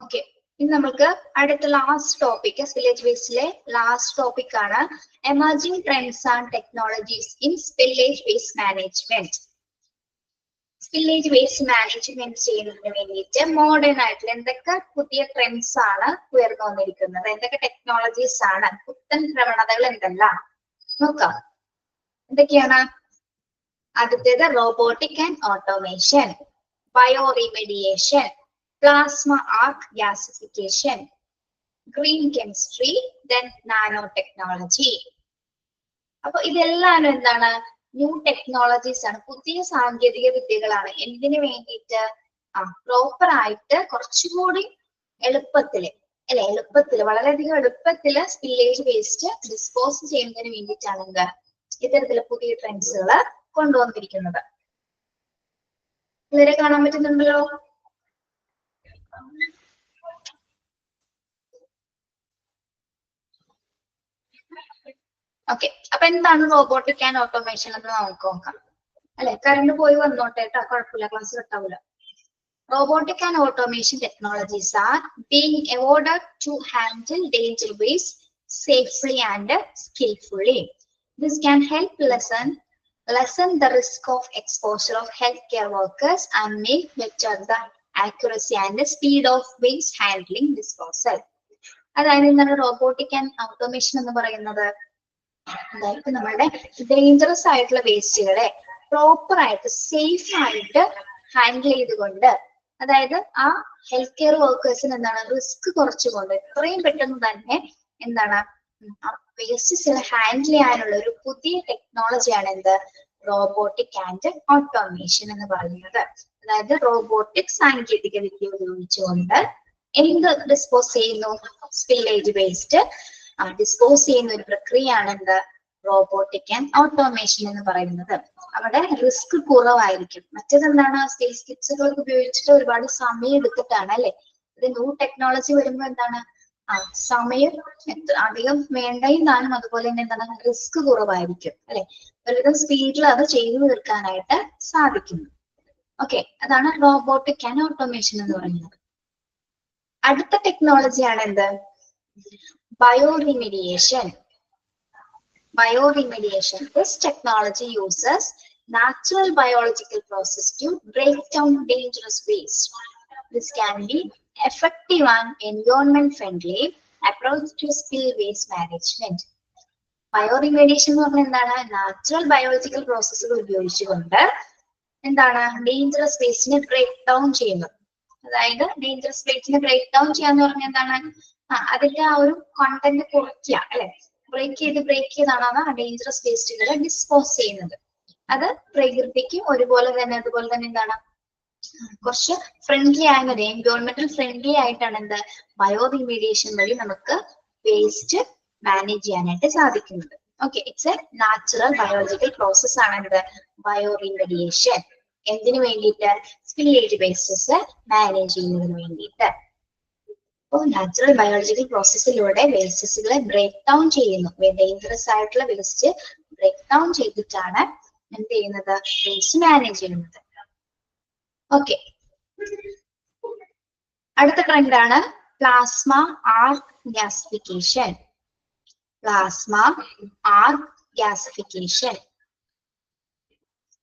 [SPEAKER 1] ഓക്കെ, ഇനി നമുക്ക് അടുത്ത ലാസ്റ്റ് ടോപ്പിക് വില്ലേജ് വേസ്റ്റിലെ ലാസ്റ്റ് ടോപ്പിക് ആണ് emerging trends and technologies in village waste management. Village waste management ചെയ്യുന്നതിന് വേണ്ടിയിട്ട് മോഡേൺ ആയിട്ടുള്ള എന്തൊക്കെ പുതിയ ട്രെൻഡ്സ് ആണ് ഉയർന്നു വന്നിരിക്കുന്നത്, എന്തൊക്കെ ടെക്നോളജീസ് ആണ്, പുത്തൻ പ്രവണതകൾ എന്തെല്ലാം നോക്കാം. എന്തൊക്കെയാണ്? ആദ്യത്തേത് robotic and automation, bio remediation, plasma arc gasification, green chemistry, then nanotechnology. അപ്പൊ ഇതെല്ലാം എന്താണ്? ന്യൂ ടെക്നോളജീസ് ആണ്, പുതിയ സാങ്കേതിക വിദ്യകളാണ്. എന്തിനു വേണ്ടിയിട്ട്? പ്രോപ്പർ ആയിട്ട് കുറച്ചുകൂടി എളുപ്പത്തില് അല്ലെ, എളുപ്പത്തില് വളരെയധികം എളുപ്പത്തില് സ്പില്ലേജ് വേസ്റ്റ് ഡിസ്പോസ് ചെയ്യുന്നതിന് വേണ്ടിയിട്ടാണ് എന്ത് ഇത്തരത്തിലുള്ള പുതിയ ട്രെൻഡ്സുകൾ കൊണ്ടുവന്നിരിക്കുന്നത്. ഇവരെ കാണാൻ പറ്റുന്നുണ്ടല്ലോ? ഓക്കെ, അപ്പൊ എന്താണ് റോബോട്ടിക് ആൻഡ് ഓട്ടോമേഷൻ എന്ന് നമുക്ക് നോക്കാം അല്ലെ. കറണ്ട് പോയി വന്നോട്ടെ കേട്ടോ, കുഴപ്പമില്ല, class കട്ടാവൂല. Robotic and automation technologies are being evolved to handle danger waste safely and skillfully. This can help lessen the risk of exposure of healthcare workers and make better the accuracy and the speed of waste handling disposal. അതായത് എന്താണ് robotic and automation എന്ന് പറയുന്നത്? അതായത് നമ്മുടെ dangerous ആയിട്ടുള്ള വേസ്റ്റുകളെ proper ആയിട്ട് safe ആയിട്ട് handle ചെയ്തുകൊണ്ട്, അതായത് ആ ഹെൽത്ത് കെയർ വർക്കേഴ്സിന് എന്താണ് റിസ്ക് കുറച്ചുകൊണ്ട് എത്രയും പെട്ടെന്ന് തന്നെ എന്താണ് വേസ്റ്റ്സ് ഹാൻഡിൽ ചെയ്യാനുള്ള ഒരു പുതിയ ടെക്നോളജിയാണ് എന്ത്? റോബോട്ടിക് ആൻഡ് ഓട്ടോമേഷൻ എന്ന് പറയുന്നത്. അതായത് റോബോട്ടിക് സാങ്കേതിക വിദ്യ ഉപയോഗിച്ചുകൊണ്ട് എന്ത് ഡിസ്പോസ് ചെയ്യുന്നു? സ്പില്ലേജ് വേസ്റ്റ് ഡിസ്പോസ് ചെയ്യുന്ന ഒരു പ്രക്രിയയാണ് എന്ത്? റോബോട്ടിക് ആൻഡ് ഓട്ടോമേഷൻ എന്ന് പറയുന്നത്. അവിടെ റിസ്ക് കുറവായിരിക്കും. മറ്റേതെന്താണ്? സ്പേസ് കിറ്റ്സുകളൊക്കെ ഉപയോഗിച്ചിട്ട് ഒരുപാട് സമയം എടുത്തിട്ടാണ് അല്ലെ. ഒരു ന്യൂ ടെക്നോളജി വരുമ്പോൾ എന്താണ് സമയം അധികം വേണ്ടയും താനും, അതുപോലെ തന്നെ എന്താണ് റിസ്ക് കുറവായിരിക്കും അല്ലെ. ഒരുവിധം സ്പീഡിൽ അത് ചെയ്തു തീർക്കാനായിട്ട് സാധിക്കുന്നു. ഓക്കെ, അതാണ് റോബോട്ടിക് ആൻഡ് ഓട്ടോമേഷൻ എന്ന് പറയുന്നത്. അടുത്ത ടെക്നോളജിയാണ് എന്ത്? ബയോറിമെഡിയേഷൻ. Bioremediation. This technology uses natural biological process to break down dangerous waste. This can be effective and environment-friendly approach to spill waste management. Bioremediation എന്ന് പറഞ്ഞാൽ എന്താണ്? നാച്ചുറൽ ബയോളജിക്കൽ പ്രോസസ്സുകൾ ഉപയോഗിച്ചുകൊണ്ട് എന്താണ് ഡേഞ്ചറസ് വേസ്റ്റിനെ ബ്രേക്ക് ഡൗൺ ചെയ്യുന്നത്. അതായത് ഡേഞ്ചറസ് വേസ്റ്റിനെ ബ്രേക്ക് ഡൗൺ ചെയ്യാന്ന് പറഞ്ഞാൽ എന്താണ്? അതിന്റെ ആ ഒരു കണ്ടന്റ് കുറയ്ക്കുക അല്ലെ. ബ്രേക്ക് ചെയ്താണ് ആ ഡേഞ്ചറസ് വേസ്റ്റുകളെ ഡിസ്പോസ് ചെയ്യുന്നത്. അത് പ്രകൃതിക്ക് അതുപോലെ തന്നെ എന്താണ് കുറച്ച് ഫ്രണ്ട്ലി ആകുന്നത്, എൻവയോൺമെന്റൽ ഫ്രണ്ട്ലി ആയിട്ടാണ് എന്ത് ബയോറിമീഡിയേഷൻ വഴി നമുക്ക് വേസ്റ്റ് മാനേജ് ചെയ്യാനായിട്ട് സാധിക്കുന്നത്. Okay, it's A natural biological process ആണ് എന്ത് ബയോറിമീഡിയേഷൻ. എന്തിനു വേണ്ടിയിട്ട്? സ്പില്ലേജ് വേസ്റ്റസ് മാനേജ് ചെയ്യുന്നതിന് വേണ്ടിയിട്ട്. നാച്ചുറൽ ബയോളജിക്കൽ പ്രോസസ്സിലൂടെ വേസ്റ്റസുകളെ ബ്രേക്ക് ഡൗൺ ചെയ്യുന്നു. ഡേഞ്ചറസ് ആയിട്ടുള്ള വേസ്റ്റ് ബ്രേക്ക് ഡൗൺ ചെയ്തിട്ടാണ് എന്ത് ചെയ്യുന്നത്? വേസ്റ്റ് മാനേജ് ചെയ്യുന്നത്. ഓക്കെ, അടുത്ത ട്രെൻഡാണ് plasma arc gasification. Plasma arc gasification.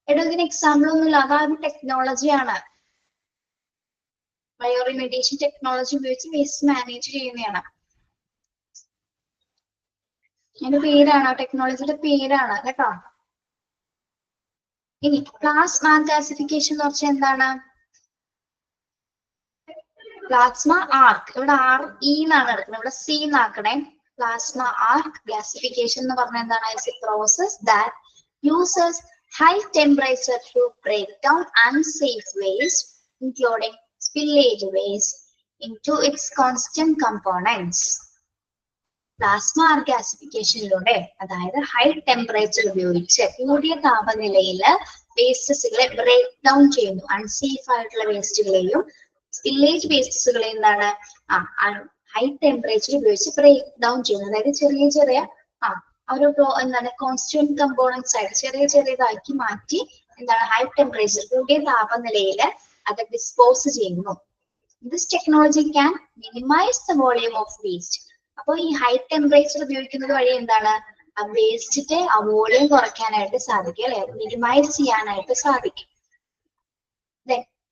[SPEAKER 1] ഇതിന് എക്സാമ്പിൾ ഒന്നുമില്ല, അതൊരു ടെക്നോളജിയാണ്. ബയോറിമെഡിയേഷൻ ടെക്നോളജി ഉപയോഗിച്ച് വേസ്റ്റ് മാനേജ് ചെയ്യുന്നതാണ്. അതിന്റെ പേരാണ്, ടെക്നോളജിയുടെ പേരാണ് കേട്ടോ. ഇനി പ്ലാസ്മ ഗ്യാസിഫിക്കേഷൻ എന്ന് വെച്ചാൽ എന്താണ്? പ്ലാസ്മ ആർക്ക്, ഇവിടെ ആർ ഇ എന്നാണ് എടുക്കുന്നത്, ഇവിടെ സി എന്നാക്കണേ. പ്ലാസ്മ ആർക്ക് ഗ്യാസിഫിക്കേഷൻ എന്ന് പറഞ്ഞാൽ എന്താണ്? It's A process that uses high temperature to break down unsafe waste, including spillage waste, into its constant components. Plasma arc ഗ്യാസിഫിക്കേഷനിലൂടെ, അതായത് ഹൈ ടെമ്പറേച്ചർ ഉപയോഗിച്ച് കൂടിയ താപനിലയിൽ വേസ്റ്റസുകളെ ബ്രേക്ക് ഡൗൺ ചെയ്യുന്നു. അൺസേഫ് ആയിട്ടുള്ള വേസ്റ്റുകളെയും സ്പില്ലേജ് വേസ്റ്റസുകളെയും എന്താണ് ഹൈ ടെമ്പറേച്ചർ ഉപയോഗിച്ച് ബ്രേക്ക് ഡൗൺ ചെയ്യുന്നു. അതായത് ചെറിയ ഒരു എന്താണ് കോൺസ്റ്റുവന്റ് കമ്പോണൻസ് ആയിട്ട് ചെറിയതാക്കി മാറ്റി എന്താണ് ഹൈ ടെമ്പറേച്ചർ കൂടിയ താപനിലയിൽ അത് ഡിസ്പോസ് ചെയ്യുന്നു. This technology can minimise the volume of waste. അപ്പോൾ ഈ ഹൈ ടെമ്പറേച്ചർ ഉപയോഗിക്കുന്നത് വഴി എന്താണ് ആ വേസ്റ്റിന്റെ ആ വോളിയം കുറയ്ക്കാനായിട്ട് സാധിക്കും അല്ലെ, മിനിമൈസ് ചെയ്യാനായിട്ട് സാധിക്കും.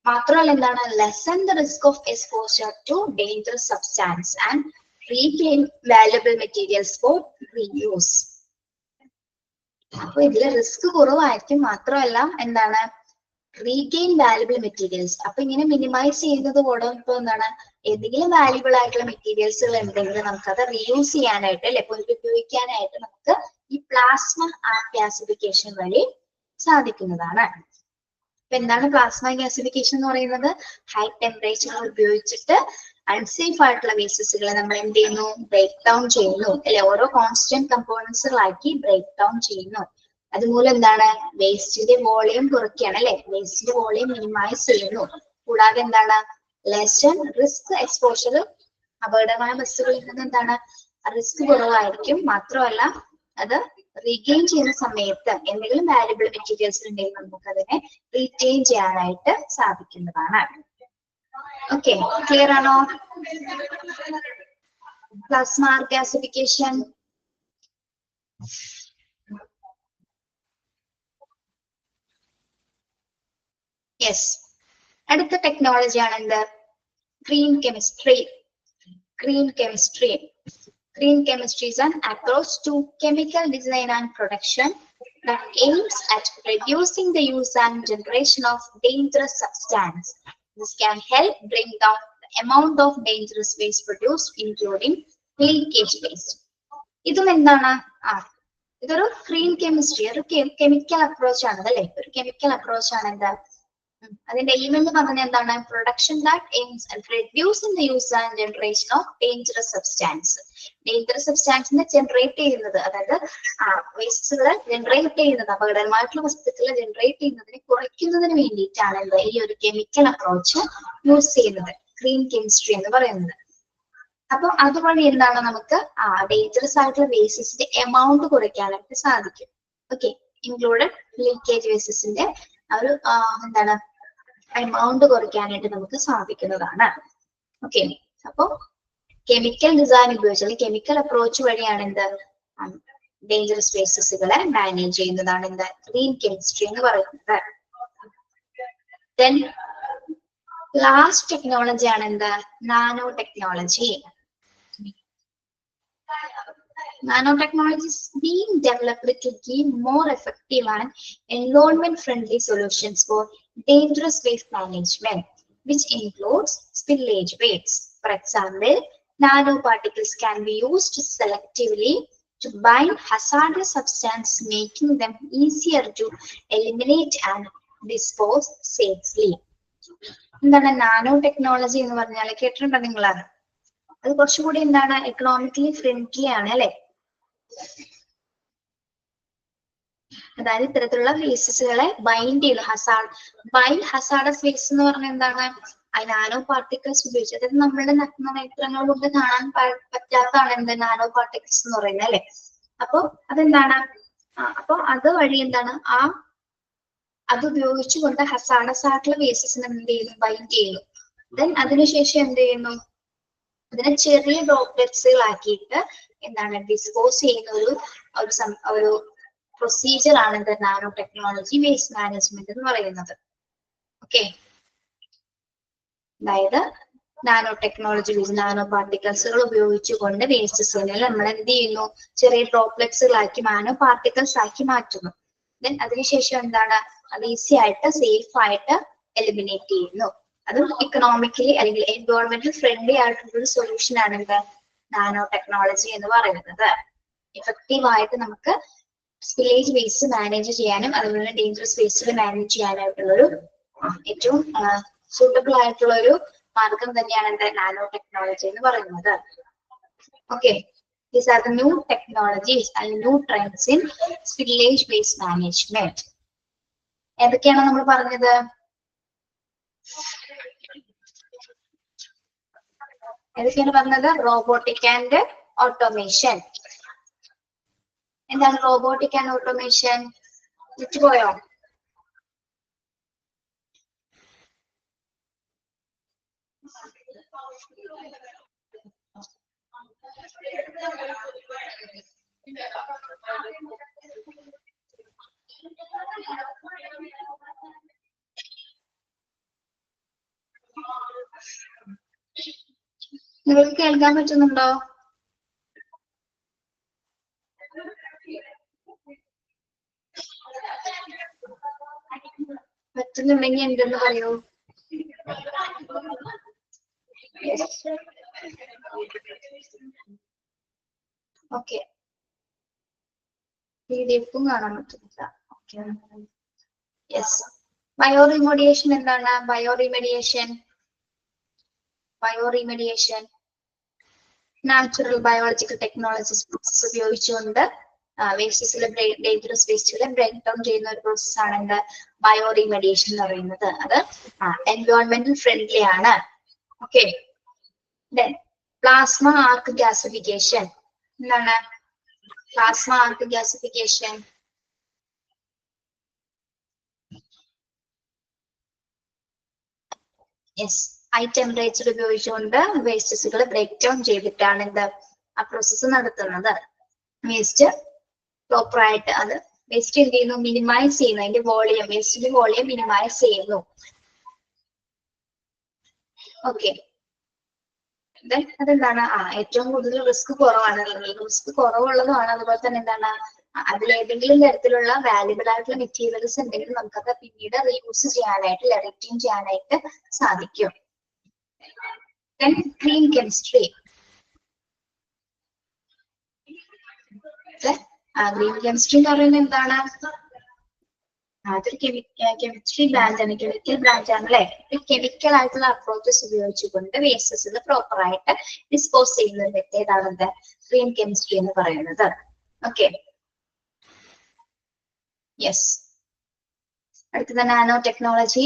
[SPEAKER 1] മാത്രമല്ല എന്താണ് lesson the risk of exposure to dangerous substance and reclaim valuable materials for reuse. അപ്പൊ ഇതില് റിസ്ക് കുറവായിരിക്കും. മാത്രമല്ല എന്താണ് റീഗെയിൻ വാല്യുബിൾ മെറ്റീരിയൽസ്. അപ്പൊ ഇങ്ങനെ മിനിമൈസ് ചെയ്യുന്നതോടൊപ്പം എന്താണ്, എന്തെങ്കിലും വാല്യുബിൾ ആയിട്ടുള്ള മെറ്റീരിയൽസുകൾ ഉണ്ടെങ്കിൽ നമുക്കത് റീയൂസ് ചെയ്യാനായിട്ട് അല്ലെ, പുനരുപയോഗിക്കാനായിട്ട് നമുക്ക് ഈ പ്ലാസ്മ ആർട്ട് ഗ്യാസിഫിക്കേഷൻ വഴി സാധിക്കുന്നതാണ്. അപ്പൊ എന്താണ് പ്ലാസ്മ ഗ്യാസിഫിക്കേഷൻ എന്ന് പറയുന്നത്? ഹൈ ടെമ്പറേച്ചർ ഉപയോഗിച്ചിട്ട് അൺസേഫ് ആയിട്ടുള്ള വേസ്റ്റസുകളെ നമ്മൾ എന്ത് ചെയ്യുന്നു? ബ്രേക്ക് ഡൗൺ ചെയ്യുന്നു അല്ലെ, ഓരോ കോൺസ്റ്റന്റ് കമ്പോണൻസുകളാക്കി ബ്രേക്ക് ഡൗൺ ചെയ്യുന്നു. അതുമൂലം എന്താണ്, വേസ്റ്റിന്റെ വോളിയം കുറയ്ക്കുകയാണ് അല്ലെ, വേസ്റ്റിന്റെ വോളിയം മിനിമൈസ് ചെയ്യുന്നു. കൂടാതെ എന്താണ്, ലെസൺ റിസ്ക് എക്സ്പോഷർ, അപകടമായ വസ്തുക്കളിൽ നിന്ന് എന്താണ് റിസ്ക് കുറവായിരിക്കും. മാത്രമല്ല അത് റീഗെയിൻ ചെയ്യുന്ന സമയത്ത് എന്തെങ്കിലും വാല്യുബിൾ മെറ്റീരിയൽസ് ഉണ്ടെങ്കിൽ നമുക്ക് അതിനെ റീറ്റെയിൻ ചെയ്യാനായിട്ട് സാധിക്കുന്നതാണ്. ഓക്കെ, ക്ലിയർ ആണോ? Plasma gasification. യെസ്, അടുത്ത ടെക്നോളജിയാണ് എന്ത്? Green chemistry. Green chemistry. Green chemistry is an approach to chemical design and production that aims at reducing the use and generation of dangerous substance. This can help bring down the amount of dangerous waste produced, including leakage waste. ഇതും എന്താണ്? ഇതൊരു green chemistry, ഒരു chemical approach ആണ് അല്ലേ, ഒരു chemical approach ആണ്. എന്താ അതിന്റെ എയിം എന്ന് പറഞ്ഞാൽ എന്താണ്? Production that aims at reducing the use and generation of dangerous substance. Dangerous സബ്സ്റ്റാൻസിനെ ജനറേറ്റ് ചെയ്യുന്നത്, അതായത് വേസ്റ്റുകളെ ജനറേറ്റ് ചെയ്യുന്നത്, അപകടകരമായിട്ടുള്ള വസ്തുക്കളെ ജനറേറ്റ് ചെയ്യുന്നതിനെ കുറയ്ക്കുന്നതിന് വേണ്ടിയിട്ടാണ് എന്ത് ഈ ഒരു കെമിക്കൽ അപ്രോച്ച് യൂസ് ചെയ്യുന്നത്, ഗ്രീൻ കെമിസ്ട്രി എന്ന് പറയുന്നത്. അപ്പൊ അതുവഴി എന്താണ്, നമുക്ക് ഡേഞ്ചറസ് ആയിട്ടുള്ള വേസ്റ്റസിന്റെ എമൗണ്ട് കുറയ്ക്കാനായിട്ട് സാധിക്കും. ഓക്കെ, ഇൻക്ലൂഡഡ് ലീക്കേജ് വേസ്റ്റസിന്റെ ഒരു എന്താണ് എമൗണ്ട് കുറയ്ക്കാനായിട്ട് നമുക്ക് സാധിക്കുന്നതാണ്. ഓക്കെ, അപ്പൊ കെമിക്കൽ ഡിസൈൻ ഉപയോഗിച്ച് അല്ലെങ്കിൽ കെമിക്കൽ അപ്രോച്ച് വഴിയാണ് എന്ത് ഡേഞ്ചറസ് വേസ്റ്റസുകളെ മാനേജ് ചെയ്യുന്നതാണ് എന്ത് ഗ്രീൻ കെമിസ്ട്രി എന്ന് പറയുന്നത്. ദെൻ ലാസ്റ്റ് ടെക്നോളജി ആണ് എന്ത്? Nano technology. Nanotechnology is being developed to give more effective and environment-friendly solutions for dangerous waste management, which includes spillage waste. For example, nanoparticles can be used selectively to bind hazardous substances, making them easier to eliminate and dispose safely. എന്താണ് nano technology എന്ന് പറഞ്ഞാൽ? കേട്ടിട്ടുണ്ടോ നിങ്ങൾ? അത് കുറച്ചുകൂടി എന്താണ് economically friendly ആണ് അല്ലെ. അതായത് ഇത്തരത്തിലുള്ള വേസ്റ്റസുകളെ ബൈൻഡ് ചെയ്ത് ഹസാർഡസ് വേസ്റ്റ് എന്ന് പറഞ്ഞാൽ എന്താണ്? നാനോ പാർട്ടിക്കിൾസ് ഉപയോഗിച്ച്, അതായത് നമ്മളുടെ നഗ്നനേത്രങ്ങൾ കൊണ്ട് കാണാൻ പറ്റാത്തതാണ് എന്ത് നാനോ പാർട്ടിക്കിൾസ് എന്ന് പറയുന്നത് അല്ലെ. അപ്പൊ അതെന്താണ്? അപ്പൊ അത് വഴി എന്താണ് അത് ഉപയോഗിച്ചുകൊണ്ട് ഹസാർഡസ് ആയിട്ടുള്ള വേസ്റ്റസിനെ എന്ത് ചെയ്യുന്നു? ബൈൻഡ് ചെയ്യുന്നു. ദെൻ അതിനുശേഷം എന്ത് ചെയ്യുന്നു? അതിനെ ചെറിയ ഡ്രോപ്ലെറ്റ്സുകളാക്കിയിട്ട് എന്താണ് ഡിസ്പോസ് ചെയ്യുന്ന ഒരു പ്രൊസീജിയർ ആണ് എന്ത് നാനോ ടെക്നോളജി വേസ്റ്റ് മാനേജ്മെന്റ് എന്ന് പറയുന്നത്. ഓക്കെ, അതായത് നാനോ ടെക്നോളജി നാനോ പാർട്ടിക്കിൾസുകൾ ഉപയോഗിച്ചുകൊണ്ട് വേസ്റ്റസിനെ നമ്മൾ എന്ത് ചെയ്യുന്നു? ചെറിയ ഡ്രോപ്ലെറ്റ്സുകളാക്കി നാനോ പാർട്ടിക്കിൾസ് ആക്കി മാറ്റുന്നു. ദെൻ അതിനുശേഷം എന്താണ്? അത് ഈസി ആയിട്ട് സേഫ് ആയിട്ട് എലിമിനേറ്റ് ചെയ്യുന്നു. അതും ഇക്കണോമിക്കലി അല്ലെങ്കിൽ എൻവയോൺമെന്റൽ ഫ്രണ്ട്ലി ആയിട്ടുള്ള ഒരു സൊല്യൂഷൻ ആണ് എന്ത് നാനോ ടെക്നോളജി എന്ന് പറയുന്നത്. എഫക്റ്റീവ് ആയിട്ട് നമുക്ക് സ്പില്ലേജ് വേസ്റ്റ് മാനേജ് ചെയ്യാനും അതുപോലെ ഡേഞ്ചറസ് വേസ്റ്റ് മാനേജ് ചെയ്യാനായിട്ടുള്ളൊരു ഏറ്റവും സൂട്ടബിൾ ആയിട്ടുള്ള ഒരു മാർഗം തന്നെയാണ് എന്ത് നാനോ ടെക്നോളജി എന്ന് പറയുന്നത്. Okay, these are the new technologies and new trends in spillage waste management. ഏതൊക്കെയാണ് നമ്മൾ പറഞ്ഞത്? ഏതൊക്കെയാണ് പറഞ്ഞത്? Robotic and automation. എന്താണ് റോബോട്ടിക് ആൻഡ് ഓട്ടോമേഷൻ? വിട്ടുപോയോ? നിങ്ങൾക്ക് കേൾക്കാൻ പറ്റുന്നുണ്ടോ? പറ്റുന്നുണ്ടെങ്കിൽ എന്തെന്ന് പറയൂ. ഓക്കെ, PDF-ഉം കാണാൻ പറ്റുന്നില്ല. Okay, yes. ബയോറിമോഡിയേഷൻ എന്താണ്? Bioremediation natural biological technologies process ഉപയോഗിച്ചുകൊണ്ട് വേസ്റ്റസിലെ ഡേഞ്ചറസ് വേസ്റ്റുകളെ ബ്രേക്ക് ഡൗൺ ചെയ്യുന്ന ഒരു പ്രോസസ് ആണ് എന്ത്? ബയോറിമോഡിയേഷൻ എന്ന് പറയുന്നത്. അത് എൻവയോൺമെന്റൽ ഫ്രണ്ട്ലി ആണ്. ഓക്കെ, പ്ലാസ്മ ആർക്ക് ഗ്യാസിഫിക്കേഷൻ എന്താണ്? Plasma arc gasification yes, high temperature ഉപയോഗിച്ചുകൊണ്ട് വേസ്റ്റസുകൾ ബ്രേക്ക് ഡൗൺ ചെയ്തിട്ടാണ് എന്ത് ആ പ്രോസസ്സ് നടത്തുന്നത്. വേസ്റ്റ് പ്രോപ്പറായിട്ട് അത് വേസ്റ്റ് എന്ത് ചെയ്യുന്നു? മിനിമൈസ് ചെയ്യുന്നു. അതിന്റെ വോളിയം, വേസ്റ്റിന്റെ വോളിയം മിനിമൈസ് ചെയ്യുന്നു. ഓക്കെ, അതെന്താണ്? ഏറ്റവും കൂടുതൽ റിസ്ക് കുറവാണ്. റിസ്ക് കുറവുള്ളതുമാണ്. അതുപോലെ തന്നെ എന്താണ്? അതിലേതെങ്കിലും തരത്തിലുള്ള വാല്യുബിൾ ആയിട്ടുള്ള മെറ്റീരിയൽസ് ഉണ്ടെങ്കിൽ നമുക്കത് പിന്നീട് റീയൂസ് ചെയ്യാനായിട്ട്, റീറ്റെയിൻ ചെയ്യാനായിട്ട് സാധിക്കും. Green chemistry. ഗ്രീൻ കെമിസ്ട്രി എന്ന് പറയുന്നത് എന്താണ്? അതൊരു കെമിസ്ട്രി ബ്രാഞ്ച് ആണ്, കെമിക്കൽ ബ്രാഞ്ച് ആണ് അല്ലെ. കെമിക്കൽ ആയിട്ടുള്ള അപ്രോച്ചസ് ഉപയോഗിച്ചുകൊണ്ട് വേസ്റ്റസ് പ്രോപ്പർ ആയിട്ട് ഡിസ്പോസ് ചെയ്യുന്ന ഒരു മെത്തേഡാണ് ഗ്രീൻ കെമിസ്ട്രി എന്ന് പറയുന്നത്. Okay, yes. അടുത്തത് നാനോ ടെക്നോളജി.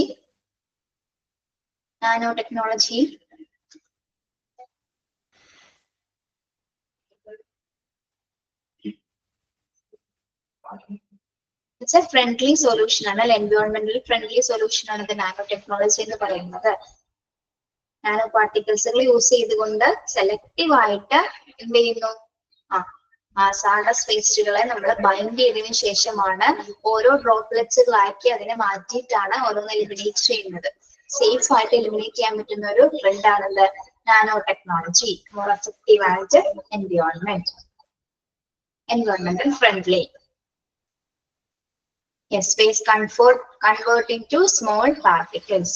[SPEAKER 1] ഫ്രണ്ട്ലി സൊല്യൂഷൻ ആണ്, എൻവയോൺമെന്റൽ ഫ്രണ്ട്ലി സൊല്യൂഷൻ ആണ് നാനോ ടെക്നോളജി എന്ന് പറയുന്നത്. നാനോ പാർട്ടിക്കിൾസുകൾ യൂസ് ചെയ്തുകൊണ്ട് സെലക്റ്റീവ് ആയിട്ട് എന്ത് ചെയ്യുന്നു? സാഡസ് വേസ്റ്റുകളെ നമ്മൾ ബൈൻഡ് ചെയ്തതിനു ശേഷമാണ് ഓരോ ഡ്രോപ്ലെറ്റ്സുകളാക്കി അതിനെ മാറ്റിയിട്ടാണ് ഓരോന്ന് എലിമിനേറ്റ് ചെയ്യുന്നത്. സേഫ് ആയിട്ട് എലിമിനേറ്റ് ചെയ്യാൻ പറ്റുന്ന ഒരു ട്രെൻഡ് ആണത് നാനോ ടെക്നോളജി. മോർ എഫക്റ്റീവ് ആയിട്ട് എൻവയോൺമെന്റൽ friendly. Yes, space converting to small particles.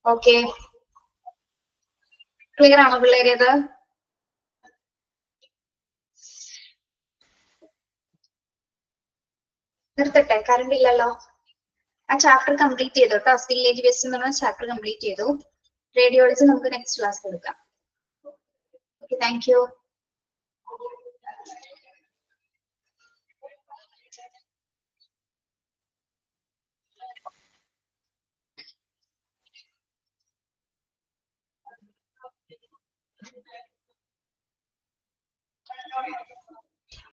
[SPEAKER 1] Okay. Clear ആണോ പിള്ളേരെ? ഇത് നിർത്തട്ടെ? കറണ്ട് ഇല്ലല്ലോ. ആ ചാപ്റ്റർ കംപ്ലീറ്റ് ചെയ്തു കേട്ടോ. വില്ലേജ് വേസ്റ്റ് എന്ന് പറഞ്ഞ ചാപ്റ്റർ കംപ്ലീറ്റ് ചെയ്തു. റേഡിയോളജി നമുക്ക് നെക്സ്റ്റ് ക്ലാസ് എടുക്കാം. Okay, thank you.